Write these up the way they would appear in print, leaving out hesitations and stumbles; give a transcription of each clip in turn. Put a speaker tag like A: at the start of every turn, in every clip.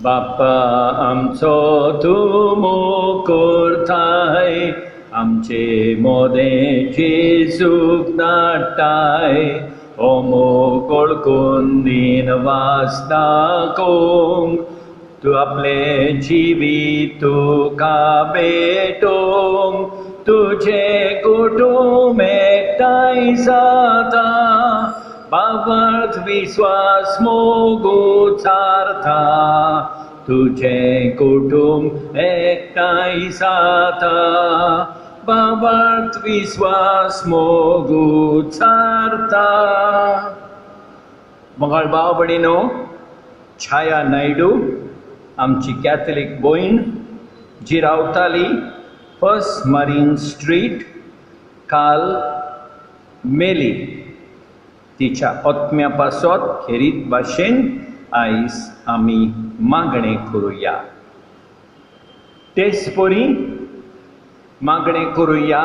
A: बाप्पा आमचो तूं मुकुरताय, आमचे मोदें जेजूक धाडटाय. ओ मोकळ कुंदीन वास दाखोवंक, तूं आपले जिवीत तुका भेटोवंक. तुजें कुटुंब एकठांय जाता, भावार्थ विश्वास मोगूत सारता. तुजें कुटुंब एकठांय जाता, भावार्थ विश्वास मोगूत सारता. मंगळ भाव भयणीनो, छाया नायडू आमची कॅथलीक भयण जी रावताली फर्स्ट मरीन स्ट्रीट, काल मेली. तिच्या आत्म्या पासत खेरीत भाशेन आयज आमी मागणें करुया. तेच परी मागणें करुया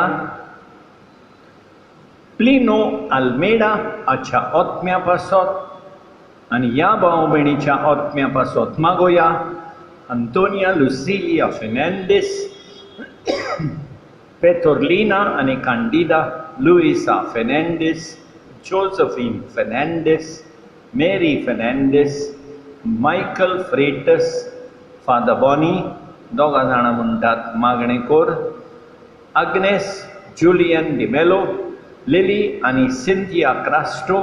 A: प्लिनो आल्मेडा हाच्या आत्म्या पासत आनी ह्या भाव भयणीच्या आत्म्या पासत मागोया. अंतोनिया लुसिलिया फेर्नांडीस, पेटोर्लिना आनी Candida Luisa Fernandes, Josephine Fernandes, Mary Fernandes, Michael Freitas, father Bonny दोगां जाणां म्हणटात मागणें कोर. आग्नेस जुलियन डिमेलो, लिली आनी सिंथिया क्रास्टो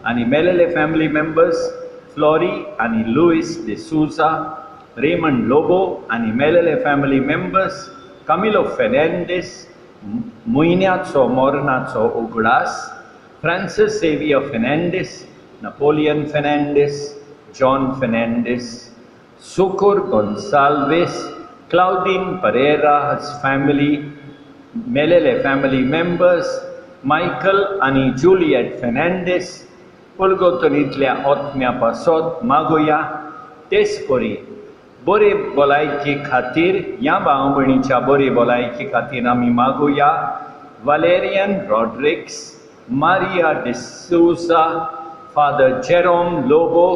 A: आनी मेलेले फॅमिली मेंबर्स, फ्लोरी आनी Louis de Souza, Raymond Lobo आनी मेलेले फॅमिली मेंबर्स, कामिलो फेर्नांडीस, म्हयन्याचो मोरणाचो उगडास, Francis Xavier Fernandes, Napoleon Fernandes, John Fernandes, Socorro Gonsalves, Claudine Pereira's family, मेलेले फॅमिली मेंबर्स, मायकल आनी जुलियट फेर्नांडीस, पुलगोतनींतल्या आत्म्या पासत मागोया. तेच परी बरे भलायके खातीर ह्या भाव भयणीच्या बरे भलायके खातीर आमी मागोया. Valerian Rodrigues, Maria D'Souza, father Jerome Lobo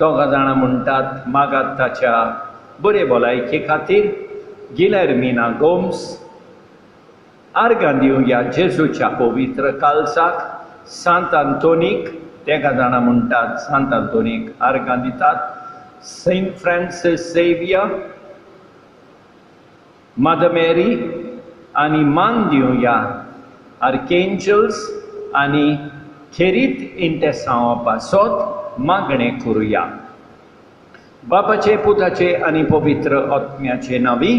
A: दोगां जाणां म्हणटात मागात ताच्या बरे भलायके खातीर. गिलेर्मिना गोम्स, आर्गां दिवया जेजूच्या पवित्र काळजाक. सांत आंतोनीक, तेगा जाणां म्हणटात सांत आंतोनीक आर्गां दितात. सेंट फ्रांसीस झेवियर, मदर मेरी आनी मान दिवया आर्केंजल्स आनी खेरीत इंटेसांवा पासत मागणें करुया. बापाचे, पुताचे आनी पवित्र आत्म्याचे नांवी.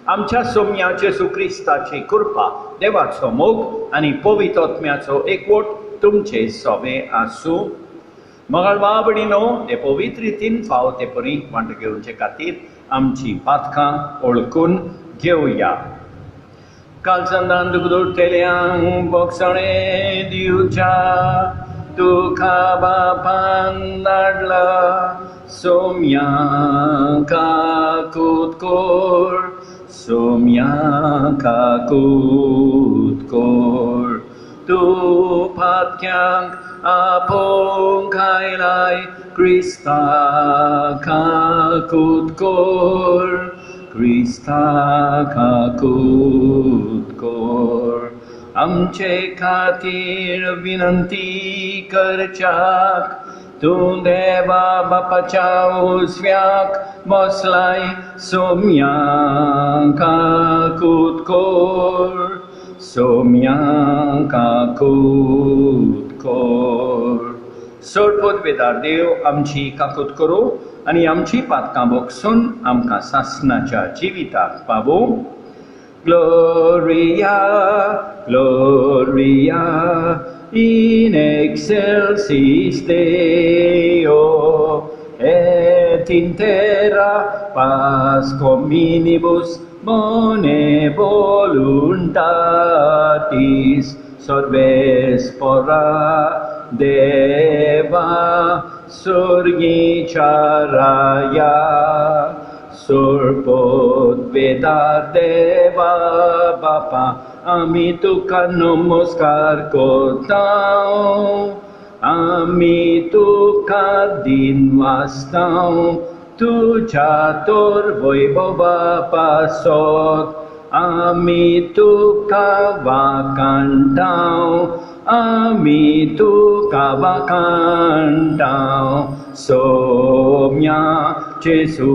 A: आमच्या सोम्या जेजू क्रिस्ताची कृपा, देवाचो मोग आनी पवित्र आत्म्याचो एकवट तुमचे सोबे आसूं. मंगळवार भयणीनो, ते पवित्र रितीन फाव ते परी वांटो घेवचे खातीर आमची पातकां ओळखून घेवया. कालचंदान दुगदुरतेल्यांक बोगसणें दिवच्या, तुका बापान धाडला. सोम्या काकूत कोर, सोम्या काकूत कोर. तूं पातक्यांक आपोवंक आयलाय, क्रिस्ता काकूत कोर, क्रिस्ता काकूत कोर. आमचे खातीर विनंती करच्याक, तूं देवा बापाच्या उजव्याक बसलाय. सोम्या काकूत कोर, सोम्या काकूत कोर. सोडपोत बेदार देव आमची काकूत करूं आनी आमची पातकां बोगसून आमकां सासणाच्या जिविताक पावूं. Gloria, Gloria, in excelsis Deo, et in terra paz hominibus bone voluntatis. Sorbes porra Deva surgicharaya, surpot vedar Deva Bapa, ami tuka namaskar kotao, ami tuka din wastao, तुझ्या तोर वैभवा पासत आमी तुका वाकांटाव, आमी तुका वाकांटाव. सोम्या जेसू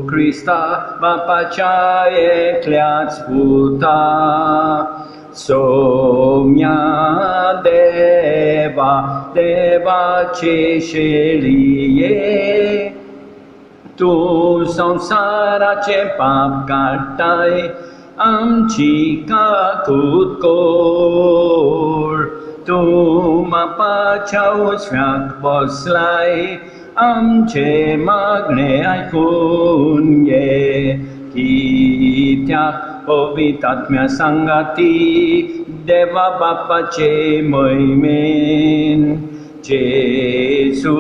A: क्रिस्ता बापाच्या एकल्याच पुता, सोम्या देवा देवाचे शेळिये, तू संसाराचे पाप काढताय, आमची काकूत कोर. तू मापाच्या उजव्याक बसलाय, आमचे मागणे ऐकून घे. कित्याक पवित्रात्म्या सांगाती देवा बापाचे महिमेन, जेसू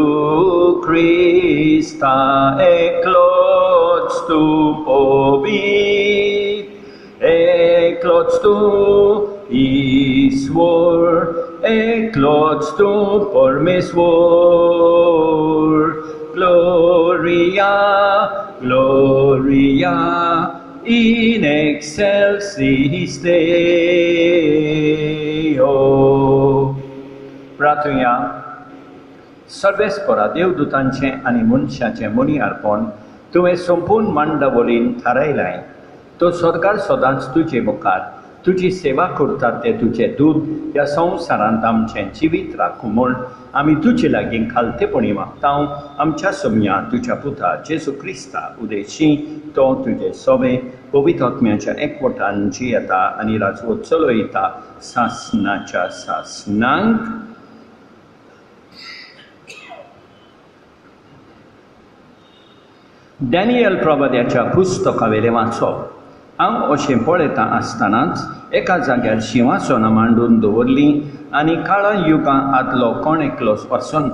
A: क्रिस्ता एकलोच तू पवित्र, एकलोच तू ईश्वर, एकलोच तू परमेश्वर. Gloria, Gloria in excelsis Deo. प्रार्थना. सर्वेस्परा देवदूतांचे आणि मनशाचे मनी अर्पण तुवें संपूर्ण मंडळीन थारायलाय. तो स्वर्गार सदांच तुजे मुखार तुजी सेवा करतात ते तुझे दूत ह्या संवसारांत आमचें जिवीत राखूं म्हूण आमी तुजे लागीं खालतेपणी मागतां. आमच्या सोम्या तुज्या पुता जेसू क्रिस्ता उदेशी तो तुजे सोबे पवित्र आत्म्याच्या एकवटान जियेता आनी राजवट चलयता सासनाच्या सासनांक. डॅनियल प्रवाद्याच्या पुस्तकावेलें वाचप. हांव अशें पळयता आसतनाच एका जाग्यार शिंवासनां मांडून दवरलीं आनी काळा युगां आदलो कोण एकलो पर्सन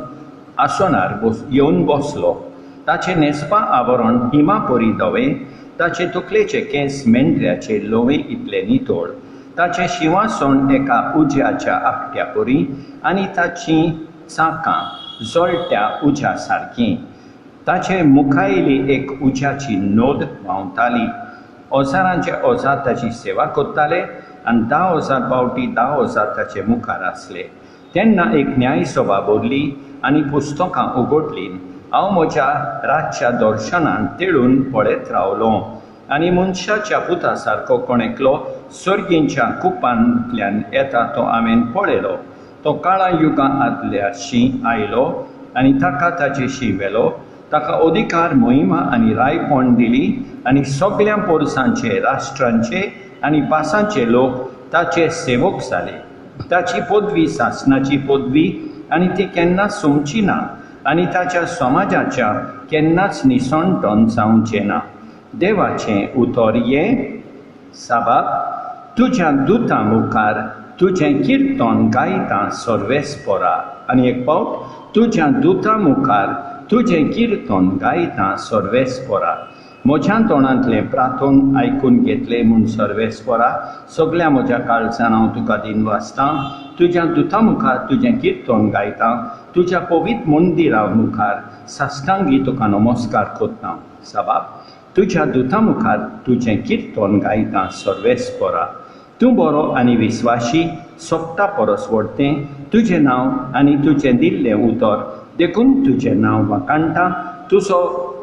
A: आसनार येवन बसलो. ताचें न्हेसपा आवरण हिमा परी धवें, ताचे तकलेचे केंस मेंढऱ्याचे लोवे इतले नितळ. ताचें शिंवासन एका उज्याच्या आकट्या परी आनी ताचीं चाकां जळट्या उज्या सारकीं. ताचे मुखायली एक उज्याची नोद व्हांवताली. ओजारांचे ओजार ताची सेवा करताले आनी 10,000 पावटी 10,000 ताचे मुखार आसले. तेन्ना एक न्यायसभा भरली आनी पुस्तकां उगडलीं. हांव म्हज्या रातच्या दर्शनान तेळून पळयत रावलो आनी मनशाच्या पुता सारको कोण एकलो सर्गींच्या कुपांतल्यान येता तो हांवें पळयलो. तो काळा युगां आदल्याशी आयलो आनी ताका ताचेशी व्हेलो. ताका अधिकार महिमा आनी रायपण दिली आनी सगळ्या पोरसांचे राष्ट्रांचे आनी भासांचे लोक ताचे सेवक जाले. ताची पदवी सासनाची पदवी आनी ती केन्नाच सोंपची ना आनी ताच्या समाजाच्या केन्नाच निसंटन जावचें ना. देवाचें उतर ये साबाब, तुज्या दुतां मुखार तुजें किर्तन गायता सर्वेस्परा. आनी एक पावट, तुज्या दुतां मुखार तुजें किर्तन गायता सर्वेस्परा. म्हज्या तोंडांतलें प्रार्थन आयकून घेतलें म्हूण सर्वेस्परा. सगळ्या म्हज्या काळजान हांव तुका दिन वाचतां. तुज्या दुतां मुखार तुजें किर्तन गायता. तुज्या पवित्र मंदिरा मुखार साश्टांगी तुका नमस्कार करता. साबाब, तुज्या दुतां मुखार तुजें किर्तन गायता सर्वेस्परा. तूं बरो आनी विस्वाशी, सोपता परस व्हडतें तुजें नांव आनी तुजें दिल्लें उतर देखून तुजें नांव वाकाणटा.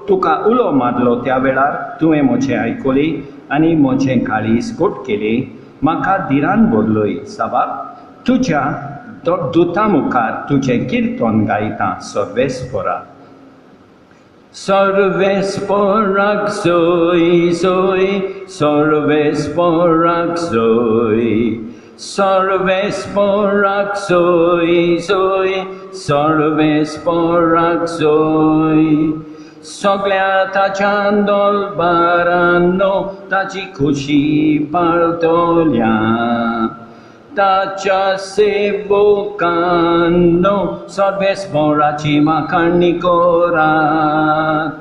A: तुका उलो मारलो त्या वेळार तुवें म्हजें आयकलें आनी म्हजें काळीज घोट केलें. म्हाका धिरान भरलोय. साबाब, तुज्या दुतां मुखार तुजें किर्तन गायता सर्वेस्परा. सर्वेस्पराक सोय सोय, सर्वेस्पराक सोय, सर्वेस्पराक सोय सोय, सर्वेस्पराक सोय. सगळ्या ताच्या दोलबारांनो ताची खुशी पाळटल्या. ताच्या सेवकांनो सर्वेस्पराची माखाणी करात.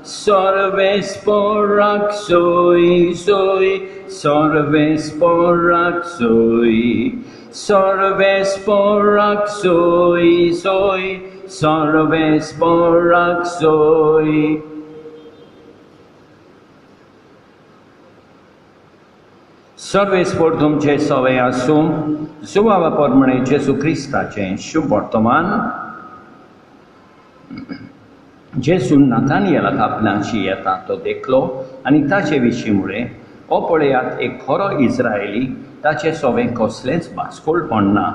A: सर्वेस्पराक सोय सोय, सर्वेस्पराक सोय, सर्वेस्पराक सोय सोय, सर्वेस्पराक सोय. सर्वेस्पोर तुमचे सवय आसूं सुवाळा प्रमाणे जेसू क्रिस्ताचें शुभ वर्तमान जेसून नाथानियेलाक आपणाशी येता तो देखलो आनी ताचे विशीं म्हळें हो पळयात एक खरो इस्रायली ताचे सवें कसलेंच भासकोळपण ना.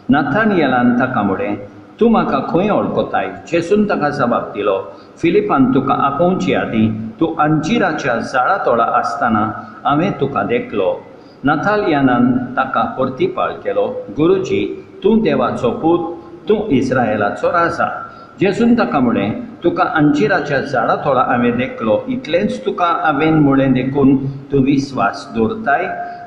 A: नाथानियेलान ताका म्हळें तूं म्हाका खंय वळखताय? जेसून ताका जबाब दिलो फिलिपान तुका आपोवचे आदीं तूं अंजिराच्या झाडा तोळा आसतना हांवें तुका देखलो. नाथानियेलान ताका परतीपाळ केलो गुरुजी तूं देवाचो पूत, तूं इस्रायेलाचो राजा. जेसून ताका म्हळें तुका अंजिराच्या झाडा तोळा हांवें देखलो इतलेंच तुका हांवें म्हळें देखून तूं विस्वास दवरताय?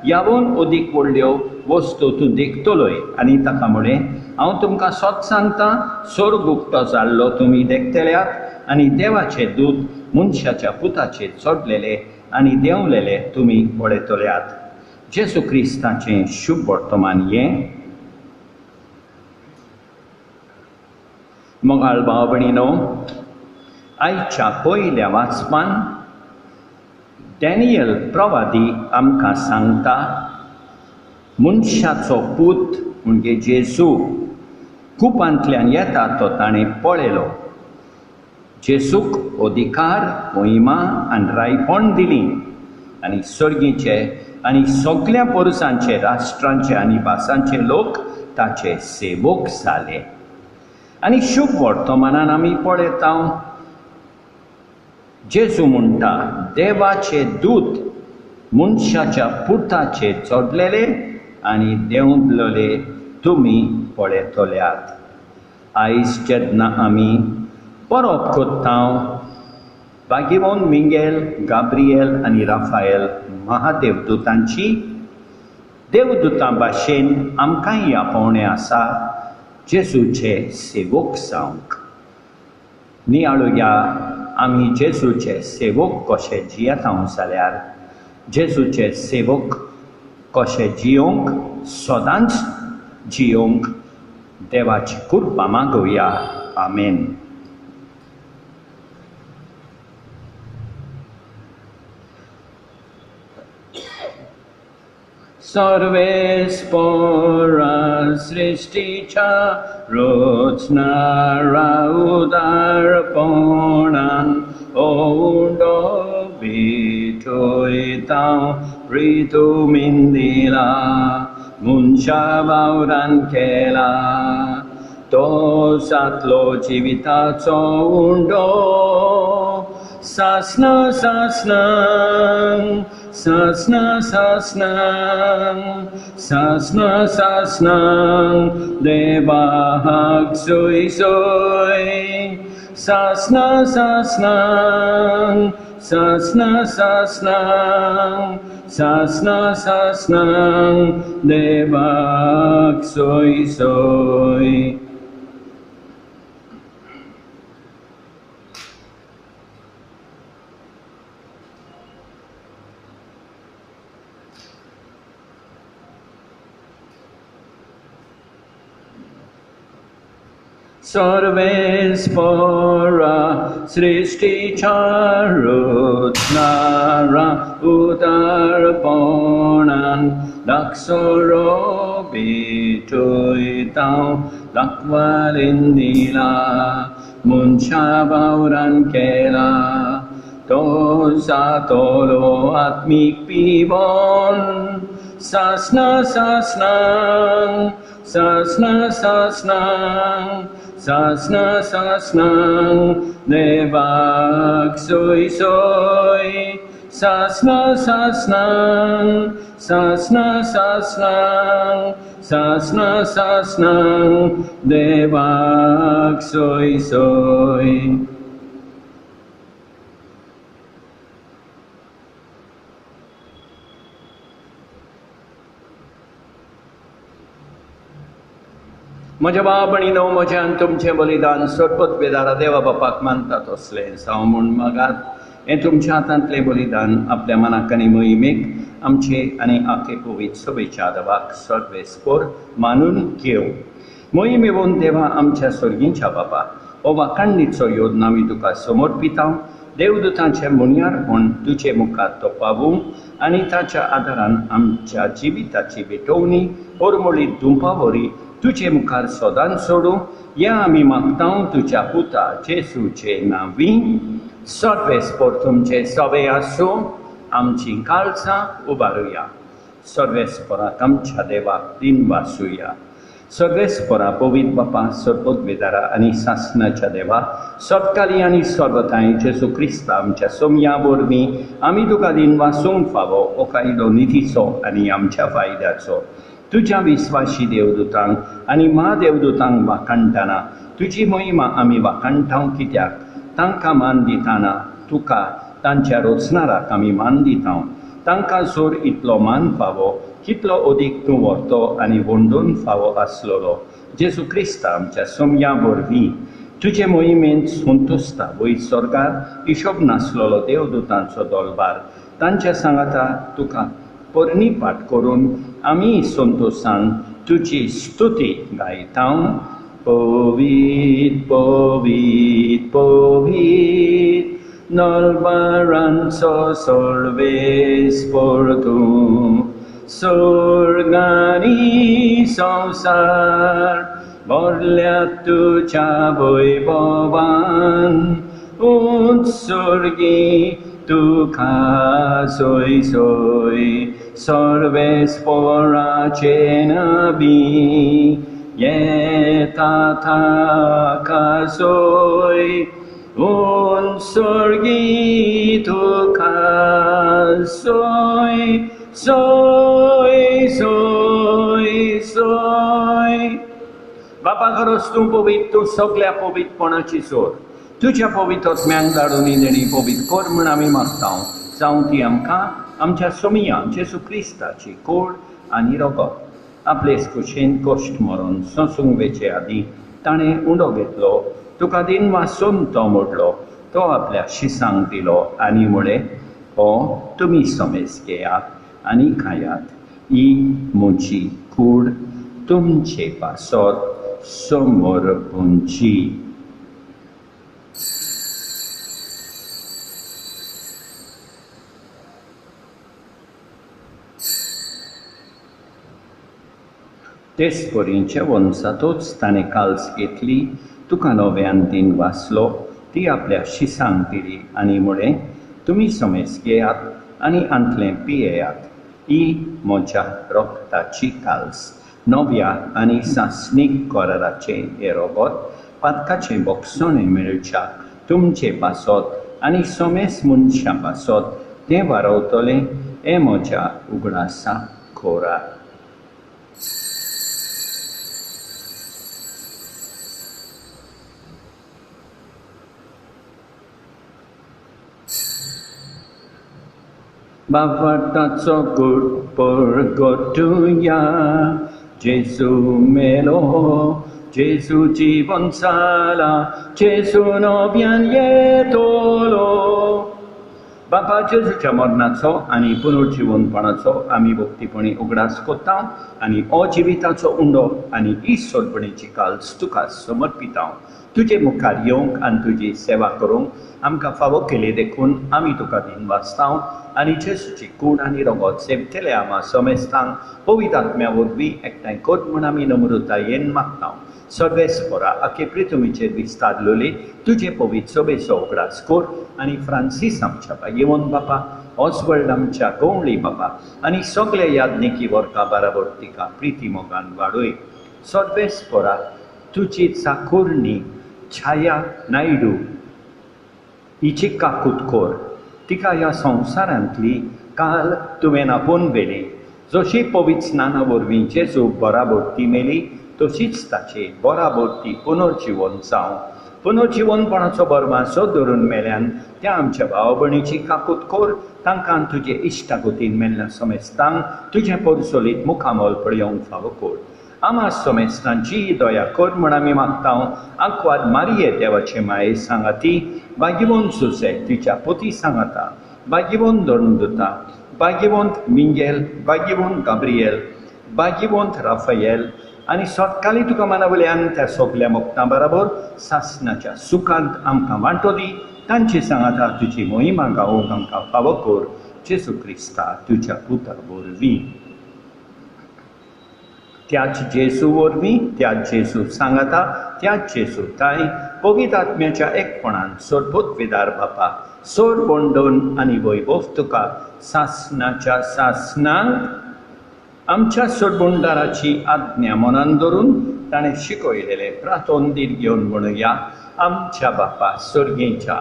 A: यावून अदीक व्हडल्यो वस्तू तूं देखतलोय. आनी ताका म्हळें हांव तुमकां सत सांगतां स्वर्ग उक्तो जाल्लो तुमी देखतल्यात आनी देवाचे दूत मनशाच्या पुताचेर चडलेले आनी देंवलेले तुमी पळयतल्यात. जेसू क्रिस्ताचें शुभ वर्तमान हें. मोगाळ भाव भयणीनो, आयच्या पयल्या वाचपान डॅनियल प्रवादी आमकां सांगता मनशाचो पूत म्हणजे जेजू कुपांतल्यान येता तो ताणें पळयलो. जेजूक अधिकार महिमा आनी रायपण दिलीं आनी सर्गीचे आनी सगळ्या पोरसांचे राष्ट्रांचे आनी भासांचे लोक ताचे सेवक जाले. आनी शुभ वर्तमानान आमी पळयता जेजू म्हणटा देवाचे दूत मनशाच्या पुताचेर चडलेले आनी देंवलेले तुमी पळयतल्यात. आयज जेन्ना आमी परब करता बागिमोन मिंगेल गाब्रियल आनी राफायल महादेवदूतांची देवदूतां भाशेन आमकांय आपोवणें आसा जेजूचे सेवक जावंक. नियाळुया आमी जेजूचे सेवक कशे जियेता जाल्यार जेजूचे सेवक कशे जियोंक सदांच जियोंक देवाची कृपा मागुया. आमेन. सर्वेस्परा सृष्टीच्या रचणारा उदारपणान ओंडो भिटयता प्रितुमीन दिला मनशा वावरान केला तो सातलो जिविताचो उंडो सासना सासनांग सासना सासनांग सासना सासनांग देवाक सोय सोय सासना सासनांग सासना सासनांग सासना सासनांग देवाक सोय सोय. सर्वेस्परा सृष्टीच्या रचणारा उदारपणान दाक्षरो भिटयता लाखवालीन दिला मनशा वावरान केला तो जातलो आत्मीक पिवोन सासना सासनांग सासना सासनांग सासना सासनांग देवाक सोय सोय सासना सासनांग सासना सासनांग सासना सासनांग देवाक सोय सोय. म्हज्या भाव भयणीनो, म्हज्यान तुमचें बलिदान सोडपत बेदारा देवा बापाक मानतात असलें जावं म्हूण मागात. हें तुमच्या हातांतलें बलिदान आपल्या मनाक आनी मोहिमेक आमचे आनी आखे पवित्र सभेच्या आदाराक सर्वेस्पोर मानून घेवं. मोहीम येवन देवा आमच्या स्वर्गीच्या बापा हो वाखाणणीचो योजना आमी तुका समर्पिता. देवदूतांचे मुनियारपण तुजे मुखार तोपावूं आनी ताच्या आदारान आमच्या जिविताची विटोवणी ओरमळीत दुंपावरी तुजे मुखार सदांच सोडूं हें आमी मागतां तुज्या पुता जेजूचे नांवी. सर्वेस्पर तुमचे सवे आसूं. आमची काळजां उबारुया. सर्वेस्पराक आमच्या देवाक दिन वासुया. सर्वेस्परा पवित्र बापा सर्वोद्वेदारा आनी सासणाच्या देवा सत्काली आनी सर्वथाय जेजू क्रिस्ता आमच्या सोमया वरवीं आमी तुका दिन वासूंक फावो हो कायदो निधीचो आनी आमच्या फायद्याचो. तुज्या विस्वाशी देवदूतांक आनी महादेवदूतांक वाखाणटाना तुजी महिमा आमी वाखाणटाव, कित्याक तांकां मान दिताना तुका तांच्या रोचणाराक आमी मान दितां. तांकां जोर इतलो मान फावो कितलो अदीक तूं व्हरतो आनी वंडोवन फावो आसलोलो. जेजू क्रिस्ता आमच्या सोमया वरवीं तुजे मोहिमेंत संतुस्ता वयर स्वर्गार हिशोब नासलोलो देवदूतांचो दळबार तांच्या सांगाता तुका पोरणी पाठ करून आमी संतोशान तुजी स्तुती गायतां. पवित्र पवित्र पवित्र नलबारांचो सर्वेस्पर तूं. स्वर्ग आनी संवसार भरल्या तुज्या वैभवान. उत्सर्गी तुका सोय सोय सर्वेस्पराचे नबी. येता ताका सोय उत्सर्गी तुका सोय सोय सोय सोय. बापा खरोच तूं पवित्र, तूं सगळ्या पवित्रपणाची सोर. तुज्या पवित्रत्म्यांक धाडून देणी पवित्र कर म्हूण आमी मागतां. जावं ती आमकां आमच्या सोमया जेजू क्रिस्ताची कोड आनी रगत आपलेच कुशीन कश्ट मरून सोंसूंक वेचे आदीं ताणें उंडो घेतलो. तुका दिन वासून तो मोडलो. तो आपल्या शिसांक दिलो आनी म्हळें, हो तुमी समेज घेयात आनी खायात. ही म्हजी कूड तुमचे पासत समर्पूंची. तेच परींच्या वंशातूच ताणें काल्स घेतली. तुका नव्यान दिन वाचलो. ती आपल्या शिसांक दिली आनी म्हळें, तुमी समेज घेयात आनी आंतलें पियेयात. ही म्हज्या रक्ताची काल्स. नव्या आनी सासणीक कराराचें हें रगत पातकाचें बोगसोणें मेळच्याक तुमचे पासत आनी समेज मनशां पासत तें वारवतलें. हें म्हज्या उगडासा खोराक. बापाताचो परगटुया. जेजू मेलो, जेजू जीवन जाला, जेजू नव्यान येतलो. बापा जेजूच्या मरणाचो आनी पुनर्जीवनपणाचो आमी भक्तीपणी उगडास कोत्ता आनी अजिविताचो उंडो आनी ईश्वरपणेची काल्स तुका समर्पिता. तुजे मुखार येवंक आनी तुजी सेवा करूंक आमकां फावो केले देखून आमी तुका दिन वाचता आनी जेजूची कूड आनी रगत सेवतले आमा समेस्तांक पवित्र आत्म्या वरवीं एकठांय कर म्हूण आमी नम्रतायेन मागता. सर्वेस्परा आखे पृथ्वीचेर विस्तारलोली तुजे पवित्र सभेचो उगडास कर आनी फ्रांसीस आमच्या येवन बापा, ऑस्वर्ड आमच्या गवळी बापा आनी सगळे याज्ञिकी वर्गा बराबर तिका प्रिती मोगान वाडय. सर्वेस्परा तुजी चाकुरणी छाया नायडू हिची काकूट कर. तिका ह्या संवसारांतली काल तुवें आपोवन व्हेली. जशी पवित्र स्नाना वरवीं जेजू बराबर ती मेली तशीच ताची बराबर ती पुनर्जीवन जावं. पुनर्जीवनपणाचो बरमासो धरून मेल्यान त्या आमच्या भाव भयणीची काकूट कर. तांकां तुजे इश्टागतीन मेल्ल्या समेस्तांक तुजें परसोलीत मुखामोल पळयोवंक फावो कर. आमा समेस्तांची दया कर म्हूण आमी मागता. आंकवाद मारिये देवाचे माये सांगाती, भाग्यवंत सुसे तिच्या पती सांगाता, भाग्यवंत धर्मदूता, भाग्यवंत मिंगेल, भाग्यवंत गाब्रिएल, भाग्यवंत राफाएल आनी सतकाळी तुका मना वयल्यान त्या सगल्या मोगतां बराबर सासणाच्या सुखांत आमकां वांटो दी. तांची सांगाता तुजी मोहिमा गावोंक आमकां फावो कर जेजू क्रिस्ता तुज्या पुता वरवीं. त्याच जेजू वरवीं, त्याच जेजू सांगाता, त्याच जेजू ताई पवित्र आत्म्याच्या एकपणान सोडभूत विदार बापा सोड बोंडोन आनी वैभव तुका सासणाच्या सासणांक आमच्या सोडबोंडाराची आज्ञा मनान धरून ताणें शिकयलेले प्रातोंदीर घेवन म्हणुया. आमच्या बापा स्वर्गीच्या,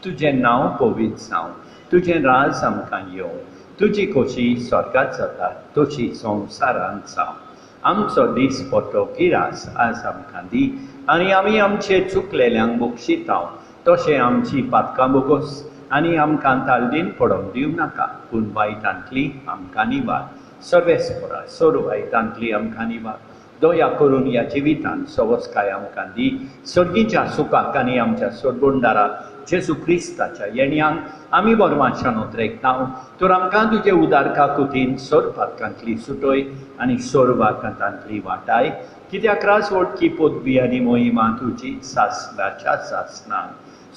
A: तुजें नांव पवित्र जावं, तुजें राज आमकां येवं, तुजी खोशी स्वर्गात जाता तशी संवसारांत जावं. आमचो दीस पडटो गिरास आज आमकां दी आनी आमी आमचे चुकलेल्यांक बक्षितांव तशें आमची पातकां बोगोस आनी आमकां तालदीन पडोवंक दिवं नाका पूण वायटांतली आमकां निवार. सर्वेस्परा सोर वायटांतली आमकां निवार. दया करून ह्या जिवितांत सवस्काय आमकां दी. सर्गीच्या सुखाक आनी आमच्या सोडबोंडारा जेजू क्रिस्ताच्या येण्याक आमी बोरवांच्यान उद्रेकतांव. तर आमकां तुजे उदार काकुतीन सोर पातकांतली सुटय आनी सोर वाकांतांतली वाटाय. कित्याक रास वडकी पोतबी आनी मोहिमा तुजी सासणाच्या सासणांक.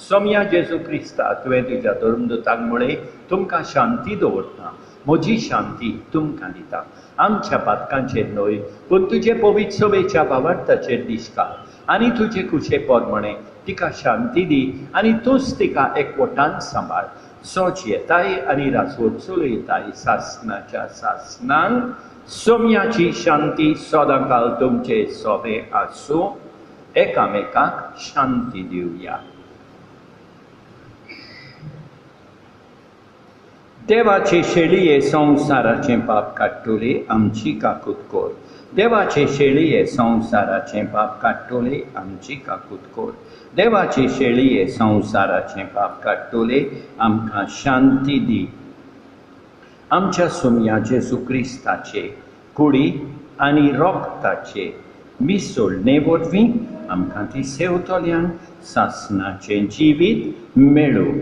A: सोम्या जेजू क्रिस्ता तुवें तुज्या धर्मदुतांक म्हळें तुमकां शांती दवरता, म्हजी शांती तुमकां दिता. आमच्या पातकांचेर न्हय पूण तुजे पवित्र सभेच्या भावार्थाचेर दिश्का आनी तुजे कुशेपद म्हणे तिका शांती दी आनी तूंच तिका एकवटान सांबाळ. सोच येताय आनी रासवट चलयताय सासणाच्या सासणांक. सोम्याची शांती सदांकाल तुमचे सोबे आसूं. एकामेकाक शांती दिवया. देवाचे शेळये संवसाराचें पाप काडटले आमची काकूट कोर. देवाचे शेळये संवसाराचें पाप काडटले आमची काकूट कोर. देवाचे शेळये संवसाराचें पाप काडटले आमकां शांती दी. आमच्या सोम्या जेजू क्रिस्ताचे कुडी आनी रोगताचे मिसळणे वरवीं आमकां ती सेवतल्यांक सासणाचें जिवीत मेळूं.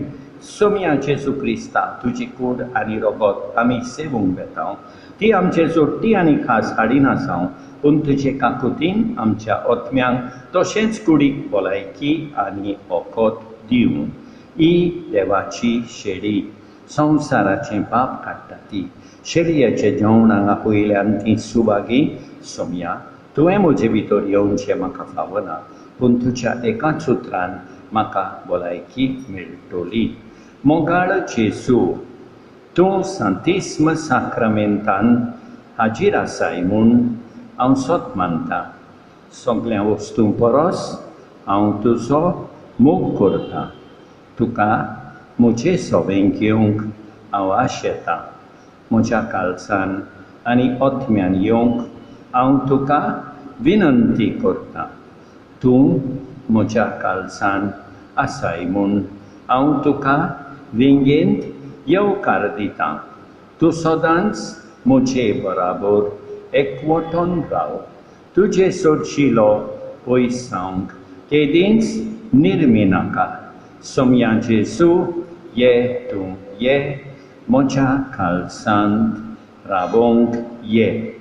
A: सोम्या जेजू क्रिस्ता तुजी कूड आनी रोगत आमी सेवूंक बेतांव. ती आमचे जोडटी आनी खास हाडीन आसांव पूण तुजे काकुतीन आमच्या ओतम्यांक तशेंच कुडीक भलायकी आनी ओकोत दिवं. ही देवाची शेळी संवसाराचें पाप काडटा ती. शेळयेच्या जेवणाक वयल्यान ती सुभागी. सोम्या तुवें म्हजे भितर येवचें म्हाका फावना पूण तुज्या एकाच उतरान म्हाका भलायकी मेळटली. मोगाळ जेजू, तूं सांतिस्म साक्रामेंतान हाजीर आसाय म्हूण हांव सोत मानतां. सगळ्या वस्तूं परस हांव तुजो मोग करतां. तुका म्हजे सोबें घेवंक हांव आशेतां. म्हज्या काळजान आनी ओतम्यान येवंक हांव तुका विनंती करतां. तूं म्हज्या काळजान आसाय म्हूण हांव तुका विंगेंत येवकार दितां. तूं सदांच म्हजे बराबर एकवटून राव. तुजे सोडशिलो पयस जावंक केदींच निर्मी नाका. सोम्या जेजू ये तूं ये म्हज्या काळजांत रावोंक ये.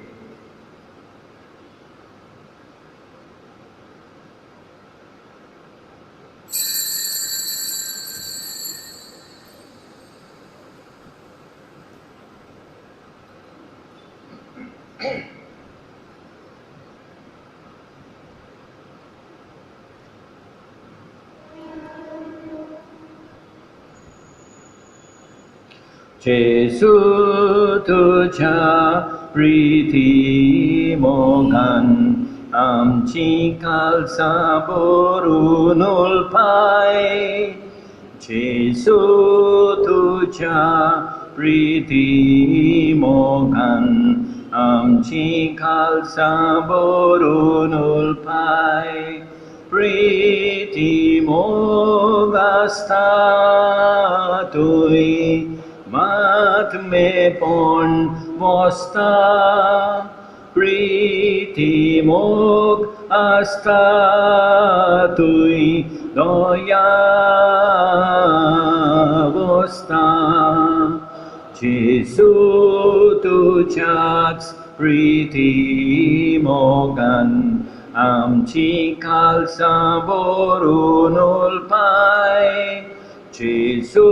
A: जेजू तुझ्या प्रिती मोगान आमची काळजां भरून उलपाय. जेजू तुझ्या प्रिती मोगान आमची काळजां भरून उलपाय. प्रिती मोग आसता तुय मातमेपण वसता. प्रिती मोग आसता तुय दया वसता. जेजू तुझ्याच प्रिती मोगान आमची काळजां भरून उलपाय. जेजू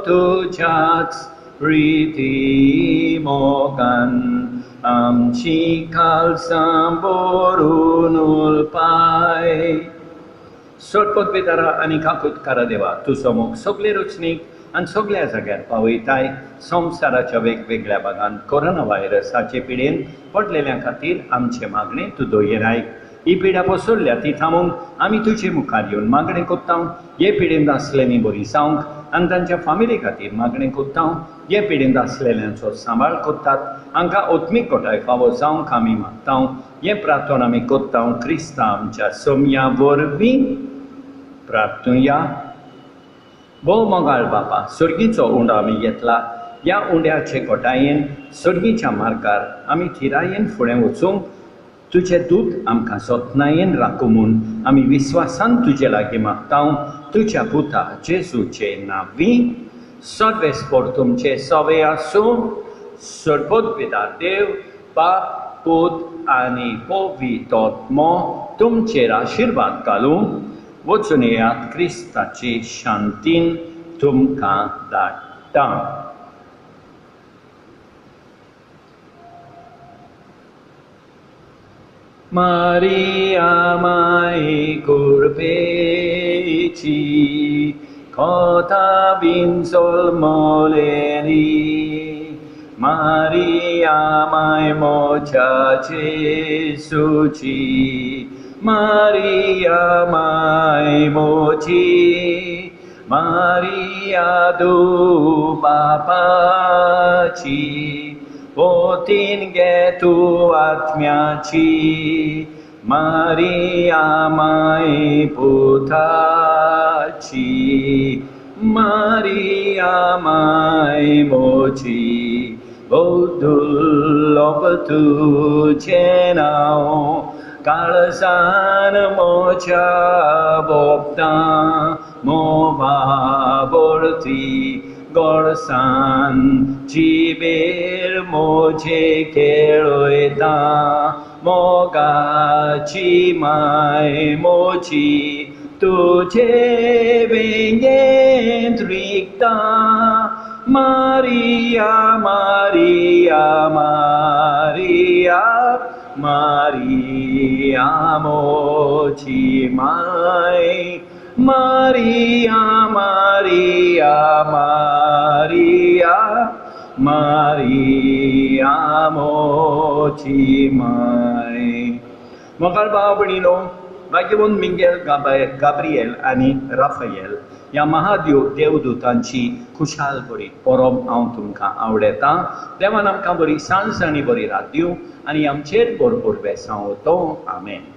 A: तुझ्याच प्रीती मोगान आमची खालसां भरून उलपाय. सोडपोत बेदारा आनी काकुतकारा देवा तुजो मोग सगले रचनीक आनी सगळ्या जाग्यार पावयताय. संवसाराच्या वेगवेगळ्या भागांत कोरोना व्हायरसाचे पिडेन पडलेल्या खातीर आमचे मागणे तूं दोयेराय. ही पिडा पसरल्या ती थांबूंक आमी तुजे मुखार येवन मागणें कोत्ता. हे पिडेंत आसलेलीं बरी जावंक आनी तांच्या फामिली खातीर मागणें कोत्ता. हे पिडेंत आसलेल्यांचो सांबाळ कोत्तात. हांकां ओत्मीक कोटाय फावो जावंक आमी मागता. हे प्रार्थना आमी कोत्ता क्रिस्ता आमच्या सोम्या वरवीं. प्रार्थुया. भोव मोगाळ बापा, सर्गीचो उंडो आमी घेतला. ह्या उंड्याचे कोटायेन सर्गीच्या मार्गार आमी थिरायेन फुडें वचूंक तुजें दूत आमकां जतनायेन राखूं म्हूण आमी विस्वासान तुजे लागीं मागता. तुज्या पुता जेजूचे नांवीं. सर्वेस्पोर तुमचे सवे आसूं. सर्वोत पिता देव, बाप, पूत आनी पवित्रोत्मो तुमचेर आशिर्वाद घालूं. वचून येयात क्रिस्ताची शांतीन तुमकां धाडटा. Maria mai curpeci, cota vinsol moleri. Maria mai mocha Jesuci, Maria mai mochi. Maria du papaci, potin getu atmiaci. Maria mai putaci, Maria mai mochi. Bodul tu cenao, kalsan mocha bopta, mova borti. Gorsan ciber moche keroita mogaci mai mochi tuce vengentricta. Maria, Maria, Maria, Maria mochi mai. Maria, Maria, Maria, Maria mochi mai. मोगाळ भाव भयणीनो, भाग्यवान Mingel, Gabriel आनी Rafael ह्या महादेव देवदूतांची खुशाल बरी परब हांव तुमकां आवडयता. देवान आमकां बरी सांज आनी बरी रात दिवं आनी आमचेर भरपूर बेसांव तो. आमेन.